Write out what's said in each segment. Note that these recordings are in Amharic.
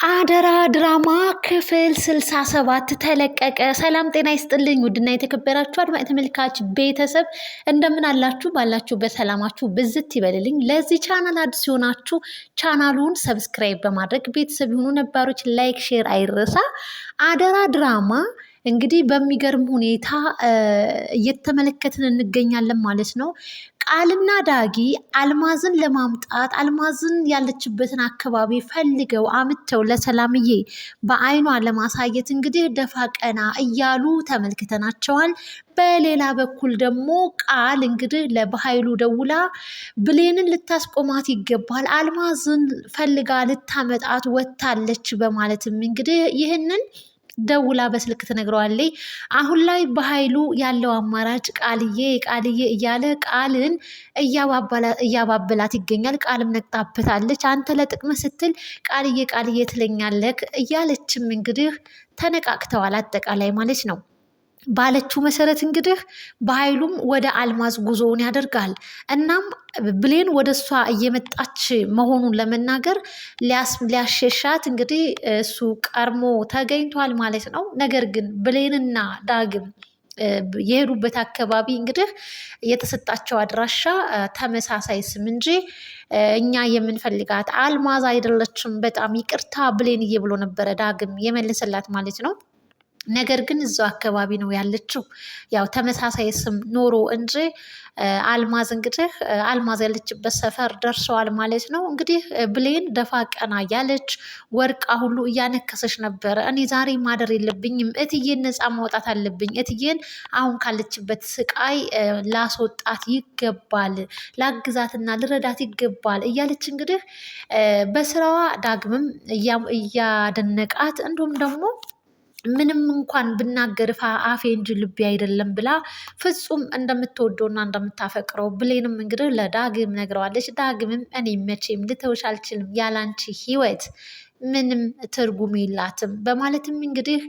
አደራ ድራማ ክፍል 67 ተለቀቀ። ሰላም ጤና ይስጥልኝ ውድና የተከበራችሁ አድማጭ ተመልካች ቤተሰብ እንደምን አላችሁ? ባላችሁ በሰላማችሁ ብዝት ይበልልኝ። ለዚህ ቻናል አዲስ ሲሆናችሁ ቻናሉን ሰብስክራይብ በማድረግ ቤተሰብ የሆኑ ነባሮች ላይክ፣ ሼር አይረሳ። አደራ ድራማ እንግዲህ በሚገርም ሁኔታ እየተመለከትን እንገኛለን ማለት ነው። ቃልና ዳጊ አልማዝን ለማምጣት አልማዝን ያለችበትን አካባቢ ፈልገው አምተው ለሰላምዬ በአይኗ ለማሳየት እንግዲህ ደፋ ቀና እያሉ ተመልክተናቸዋል። በሌላ በኩል ደግሞ ቃል እንግዲህ ለበኃይሉ ደውላ ብሌንን ልታስቆማት ይገባል፣ አልማዝን ፈልጋ ልታመጣት ወጥታለች በማለትም እንግዲህ ይህንን ደውላ በስልክ ትነግረዋለች። አሁን ላይ በኃይሉ ያለው አማራጭ ቃልዬ ቃልዬ እያለ ቃልን እያባበላት ይገኛል። ቃልም ነቅጣበታለች። አንተ ለጥቅም ስትል ቃልዬ ቃልዬ ትለኛለህ እያለችም እንግዲህ ተነቃቅተዋል አጠቃላይ ማለት ነው። ባለችው መሰረት እንግዲህ በኃይሉም ወደ አልማዝ ጉዞውን ያደርጋል። እናም ብሌን ወደ እሷ እየመጣች መሆኑን ለመናገር ሊያሸሻት እንግዲህ እሱ ቀድሞ ተገኝቷል ማለት ነው። ነገር ግን ብሌንና ዳግም የሄዱበት አካባቢ እንግዲህ የተሰጣቸው አድራሻ ተመሳሳይ ስም እንጂ እኛ የምንፈልጋት አልማዝ አይደለችም፣ በጣም ይቅርታ ብሌንዬ ብሎ ነበረ ዳግም የመለሰላት ማለት ነው። ነገር ግን እዛው አካባቢ ነው ያለችው። ያው ተመሳሳይ ስም ኖሮ እንጂ አልማዝ እንግዲህ አልማዝ ያለችበት ሰፈር ደርሰዋል ማለት ነው። እንግዲህ ብሌን ደፋ ቀና ያለች ወርቃ ሁሉ እያነከሰች ነበረ። እኔ ዛሬ ማደር የለብኝም፣ እትዬን ነፃ ማውጣት አለብኝ፣ እትዬን አሁን ካለችበት ስቃይ ላስወጣት ይገባል፣ ላግዛትና ልረዳት ይገባል እያለች እንግዲህ በስራዋ ዳግምም እያደነቃት እንዲሁም ደግሞ ምንም እንኳን ብናገር አፌ እንጂ ልቤ አይደለም ብላ ፍጹም እንደምትወደውና እንደምታፈቅረው ብሌንም እንግዲህ ለዳግም ነግረዋለች። ዳግምም እኔ መቼም ልተውሽ አልችልም፣ ያላንቺ ህይወት ምንም ትርጉም የላትም በማለትም እንግዲህ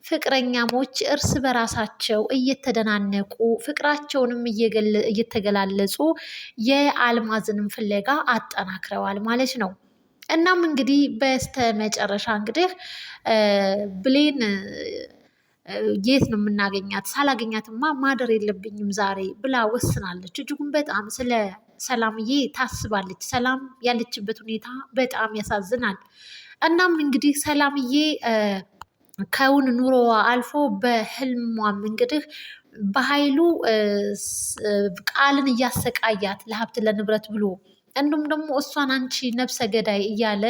ፍቅረኛሞች እርስ በራሳቸው እየተደናነቁ ፍቅራቸውንም እየተገላለጹ የአልማዝንም ፍለጋ አጠናክረዋል ማለት ነው። እናም እንግዲህ በስተ መጨረሻ እንግዲህ ብሌን የት ነው የምናገኛት? ሳላገኛትማ ማደር የለብኝም ዛሬ ብላ ወስናለች። እጅጉን በጣም ስለ ሰላምዬ ታስባለች። ሰላም ያለችበት ሁኔታ በጣም ያሳዝናል። እናም እንግዲህ ሰላምዬ ከውን ኑሮዋ አልፎ በህልሟም እንግዲህ በኃይሉ ቃልን እያሰቃያት ለሀብት ለንብረት ብሎ እንዲሁም ደግሞ እሷን አንቺ ነፍሰ ገዳይ እያለ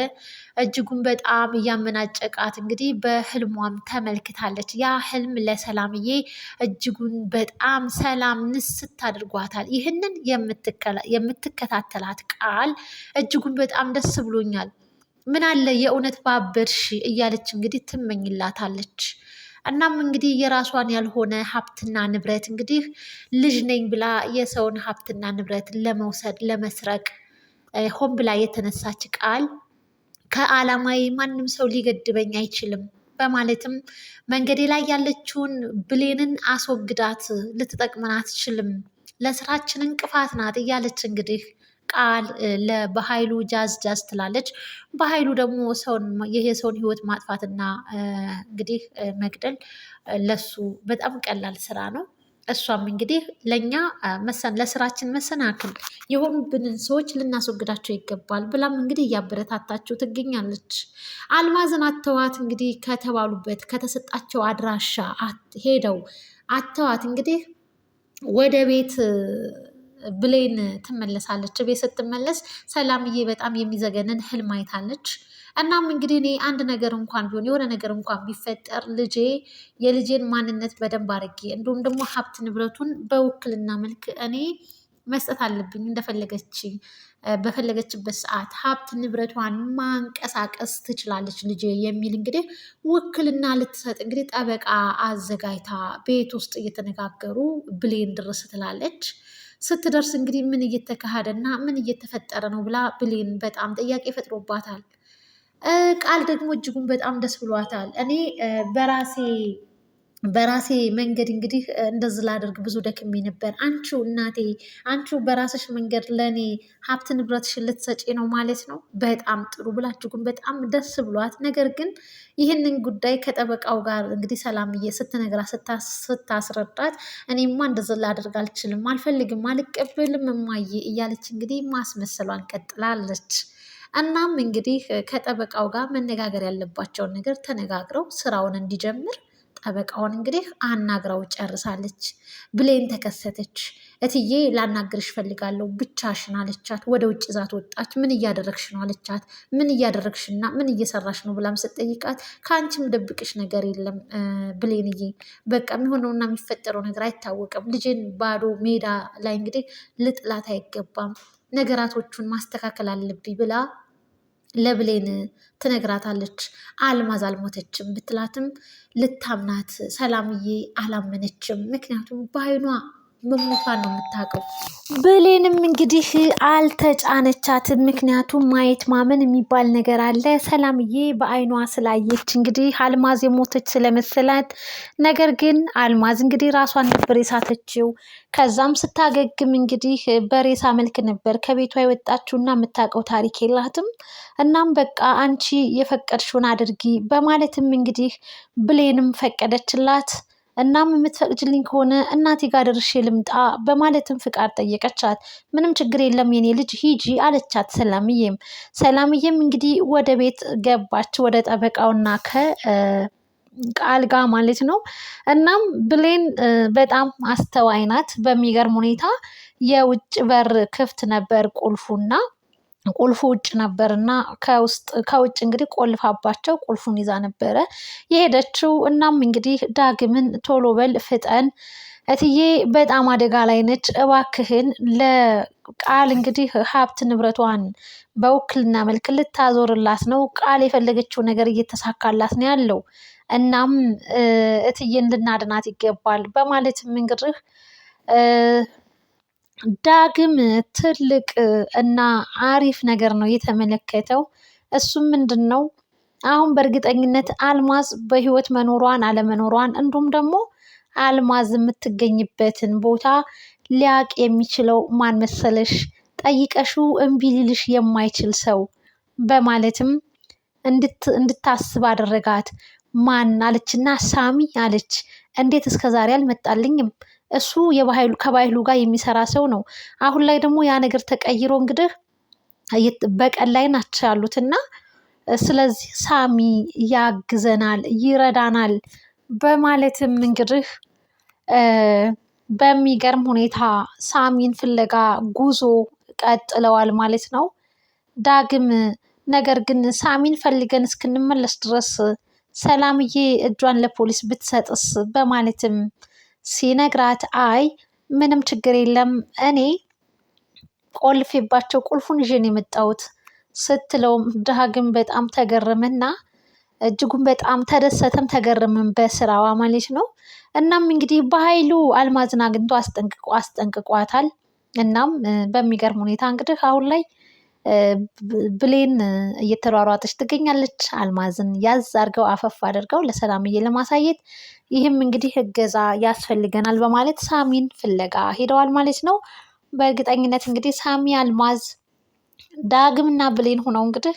እጅጉን በጣም እያመናጨቃት እንግዲህ በህልሟም ተመልክታለች። ያ ህልም ለሰላምዬ እጅጉን በጣም ሰላም ንስት አድርጓታል። ይህንን የምትከታተላት ቃል እጅጉን በጣም ደስ ብሎኛል፣ ምን አለ የእውነት ባበድሽ እያለች እንግዲህ ትመኝላታለች። እናም እንግዲህ የራሷን ያልሆነ ሀብትና ንብረት እንግዲህ ልጅ ነኝ ብላ የሰውን ሀብትና ንብረት ለመውሰድ ለመስረቅ ሆን ብላ የተነሳች ቃል ከዓላማዬ ማንም ሰው ሊገድበኝ አይችልም በማለትም መንገዴ ላይ ያለችውን ብሌንን አስወግዳት፣ ልትጠቅመን አትችልም፣ ለስራችን እንቅፋት ናት እያለች እንግዲህ ቃል በኃይሉ ጃዝ ጃዝ ትላለች። በኃይሉ ደግሞ የሰውን ህይወት ማጥፋትና እንግዲህ መግደል ለሱ በጣም ቀላል ስራ ነው። እሷም እንግዲህ ለእኛ ለስራችን መሰናክል የሆኑብንን ሰዎች ልናስወግዳቸው ይገባል ብላም እንግዲህ እያበረታታቸው ትገኛለች። አልማዝን አተዋት እንግዲህ ከተባሉበት ከተሰጣቸው አድራሻ ሄደው አተዋት እንግዲህ ወደ ቤት ብሌን ትመለሳለች። ቤት ስትመለስ ሰላምዬ በጣም የሚዘገንን ህልም አይታለች። እናም እንግዲህ እኔ አንድ ነገር እንኳን ቢሆን የሆነ ነገር እንኳን ቢፈጠር የልጄን ማንነት በደንብ አድርጌ እንዲሁም ደግሞ ሀብት ንብረቱን በውክልና መልክ እኔ መስጠት አለብኝ፣ እንደፈለገች በፈለገችበት ሰዓት ሀብት ንብረቷን ማንቀሳቀስ ትችላለች ልጄ የሚል እንግዲህ ውክልና ልትሰጥ እንግዲህ ጠበቃ አዘጋጅታ ቤት ውስጥ እየተነጋገሩ ብሌን ድረስ ትላለች። ስትደርስ እንግዲህ ምን እየተካሄደና ምን እየተፈጠረ ነው ብላ ብሌን በጣም ጥያቄ ፈጥሮባታል። ቃል ደግሞ እጅጉን በጣም ደስ ብሏታል። እኔ በራሴ በራሴ መንገድ እንግዲህ እንደዚህ ላደርግ ብዙ ደክሜ ነበር። አንቺው እናቴ አንቺው በራስሽ መንገድ ለእኔ ሀብት ንብረትሽን ልትሰጪ ነው ማለት ነው። በጣም ጥሩ ብላችሁ ግን በጣም ደስ ብሏት፣ ነገር ግን ይህንን ጉዳይ ከጠበቃው ጋር እንግዲህ ሰላምዬ ስትነግራ ስታስረዳት እኔማ እንደዚህ ላደርግ አልችልም፣ አልፈልግም፣ አልቀበልም እማዬ እያለች እንግዲህ ማስመሰሏን ቀጥላለች። እናም እንግዲህ ከጠበቃው ጋር መነጋገር ያለባቸውን ነገር ተነጋግረው ስራውን እንዲጀምር ጠበቃውን እንግዲህ አናግራው ጨርሳለች። ብሌን ተከሰተች። እትዬ ላናግርሽ ፈልጋለሁ ብቻሽን አለቻት። ወደ ውጭ ዛት ወጣች። ምን እያደረግሽ ነው አለቻት። ምን እያደረግሽና ምን እየሰራሽ ነው ብላም ስጠይቃት ከአንቺም ደብቅሽ ነገር የለም ብሌንዬ፣ በቃ የሚሆነውና የሚፈጠረው ነገር አይታወቅም። ልጄን ባዶ ሜዳ ላይ እንግዲህ ልጥላት አይገባም፣ ነገራቶቹን ማስተካከል አለብኝ ብላ ለብሌን ትነግራታለች። አልማዝ አልሞተችም ብትላትም ልታምናት ሰላምዬ አላመነችም። ምክንያቱም በአይኗ መሞቷን ነው የምታውቀው። ብሌንም እንግዲህ አልተጫነቻትም። ምክንያቱም ማየት ማመን የሚባል ነገር አለ። ሰላምዬ በአይኗ ስላየች እንግዲህ አልማዝ የሞተች ስለመሰላት፣ ነገር ግን አልማዝ እንግዲህ ራሷን ነበር የሳተችው። ከዛም ስታገግም እንግዲህ በሬሳ መልክ ነበር ከቤቷ የወጣችውና የምታውቀው ታሪክ የላትም። እናም በቃ አንቺ የፈቀድሽውን አድርጊ በማለትም እንግዲህ ብሌንም ፈቀደችላት። እናም የምትፈቅጅልኝ ከሆነ እናቴ ጋር ደርሼ ልምጣ በማለትም ፍቃድ ጠየቀቻት። ምንም ችግር የለም የኔ ልጅ ሂጂ አለቻት። ሰላምዬም እንግዲህ ወደ ቤት ገባች፣ ወደ ጠበቃውና ከቃል ጋር ማለት ነው። እናም ብሌን በጣም አስተዋይ ናት። በሚገርም ሁኔታ የውጭ በር ክፍት ነበር ቁልፉና ቁልፉ ውጭ ነበር እና ከውጭ እንግዲህ ቆልፋባቸው ቁልፉን ይዛ ነበረ የሄደችው። እናም እንግዲህ ዳግምን ቶሎ በል ፍጠን፣ እትዬ በጣም አደጋ ላይ ነች፣ እባክህን ለቃል እንግዲህ ሀብት ንብረቷን በውክልና መልክ ልታዞርላት ነው። ቃል የፈለገችው ነገር እየተሳካላት ነው ያለው። እናም እትዬን ልናድናት ይገባል በማለትም እንግዲህ ዳግም ትልቅ እና አሪፍ ነገር ነው የተመለከተው። እሱም ምንድን ነው አሁን በእርግጠኝነት አልማዝ በህይወት መኖሯን አለመኖሯን፣ እንዲሁም ደግሞ አልማዝ የምትገኝበትን ቦታ ሊያቅ የሚችለው ማን መሰለሽ? ጠይቀሽው እምቢ ሊልሽ የማይችል ሰው በማለትም እንድታስብ አደረጋት። ማን አለችና ሳሚ አለች። እንዴት እስከዛሬ አልመጣልኝም? እሱ ከባህሉ ጋር የሚሰራ ሰው ነው። አሁን ላይ ደግሞ ያ ነገር ተቀይሮ እንግዲህ በቀል ላይ ናቸው ያሉት እና ስለዚህ ሳሚ ያግዘናል፣ ይረዳናል በማለትም እንግዲህ በሚገርም ሁኔታ ሳሚን ፍለጋ ጉዞ ቀጥለዋል ማለት ነው ዳግም። ነገር ግን ሳሚን ፈልገን እስክንመለስ ድረስ ሰላምዬ እጇን ለፖሊስ ብትሰጥስ በማለትም ሲነግራት፣ አይ ምንም ችግር የለም እኔ ቆልፌባቸው ቁልፉን ይዤ ነው የመጣሁት ስትለውም ዳግም በጣም ተገረመና እጅጉን በጣም ተደሰተም ተገረመም በስራዋ ማለት ነው። እናም እንግዲህ በኃይሉ አልማዝን አግኝቶ አስጠንቅቋታል። እናም በሚገርም ሁኔታ እንግዲህ አሁን ላይ ብሌን እየተሯሯጠች ትገኛለች። አልማዝን ያዝ አድርገው አፈፍ አድርገው ለሰላምዬ ለማሳየት ይህም እንግዲህ እገዛ ያስፈልገናል በማለት ሳሚን ፍለጋ ሄደዋል ማለት ነው። በእርግጠኝነት እንግዲህ ሳሚ፣ አልማዝ፣ ዳግምና ብሌን ሆነው እንግዲህ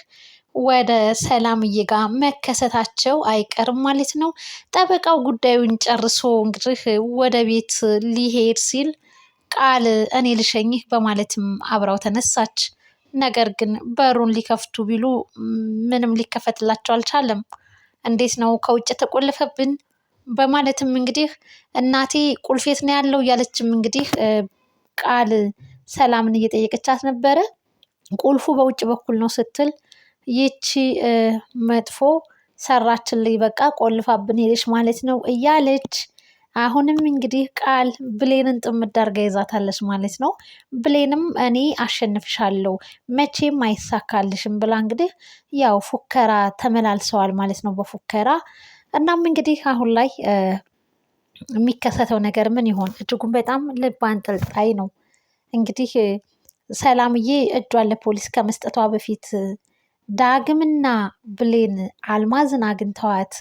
ወደ ሰላምዬ ጋር መከሰታቸው አይቀርም ማለት ነው። ጠበቃው ጉዳዩን ጨርሶ እንግዲህ ወደ ቤት ሊሄድ ሲል ቃል እኔ ልሸኝህ በማለትም አብራው ተነሳች። ነገር ግን በሩን ሊከፍቱ ቢሉ ምንም ሊከፈትላቸው አልቻለም። እንዴት ነው ከውጭ ተቆለፈብን በማለትም እንግዲህ እናቴ ቁልፌት ነው ያለው እያለችም እንግዲህ ቃል ሰላምን እየጠየቀቻት ነበረ። ቁልፉ በውጭ በኩል ነው ስትል ይቺ መጥፎ ሰራችልኝ፣ በቃ ቆልፋብን ሄደች ማለት ነው እያለች አሁንም እንግዲህ ቃል ብሌንን ጥምድ አድርጋ ይዛታለች ማለት ነው። ብሌንም እኔ አሸንፍሻለሁ መቼም አይሳካልሽም ብላ እንግዲህ ያው ፉከራ ተመላልሰዋል ማለት ነው በፉከራ። እናም እንግዲህ አሁን ላይ የሚከሰተው ነገር ምን ይሆን? እጅጉን በጣም ልብ አንጠልጣይ ነው። እንግዲህ ሰላምዬ እጇን ለፖሊስ ከመስጠቷ በፊት ዳግምና ብሌን አልማዝን አግኝተዋት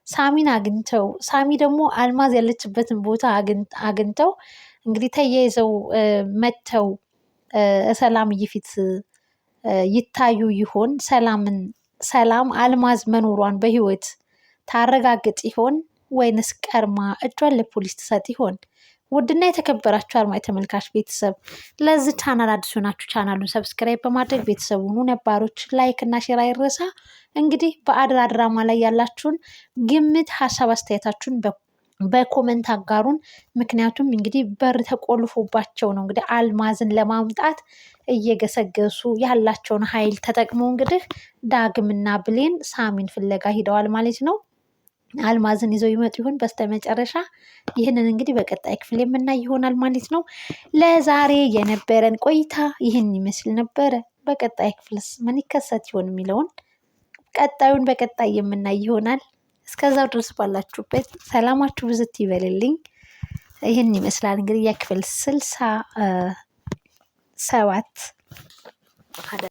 ሳሚን አግኝተው ሳሚ ደግሞ አልማዝ ያለችበትን ቦታ አግኝተው እንግዲህ ተያይዘው መጥተው ሰላምዬ ፊት ይታዩ ይሆን? ሰላም አልማዝ መኖሯን በህይወት ታረጋግጥ ይሆን ወይንስ ቀርማ እጇን ለፖሊስ ትሰጥ ይሆን? ውድና የተከበራችሁ አድማጭ ተመልካች ቤተሰብ ለዚህ ቻናል አዲስ ሆናችሁ ቻናሉን ሰብስክራይብ በማድረግ ቤተሰብ ሁኑ። ነባሮች ላይክ እና ሼር አይረሳ። እንግዲህ በአደራ ድራማ ላይ ያላችሁን ግምት፣ ሀሳብ አስተያየታችሁን በኮመንት አጋሩን። ምክንያቱም እንግዲህ በር ተቆልፎባቸው ነው እንግዲህ አልማዝን ለማምጣት እየገሰገሱ ያላቸውን ኃይል ተጠቅመው እንግዲህ ዳግምና ብሌን ሳሚን ፍለጋ ሂደዋል ማለት ነው። አልማዝን ይዘው ይመጡ ይሆን በስተመጨረሻ? ይህንን እንግዲህ በቀጣይ ክፍል የምናይ ይሆናል ማለት ነው። ለዛሬ የነበረን ቆይታ ይህን ይመስል ነበረ። በቀጣይ ክፍልስ ምን ይከሰት ይሆን የሚለውን ቀጣዩን በቀጣይ የምናይ ይሆናል። እስከዛው ድረስ ባላችሁበት ሰላማችሁ ብዝት ይበልልኝ። ይህን ይመስላል እንግዲህ የክፍል 67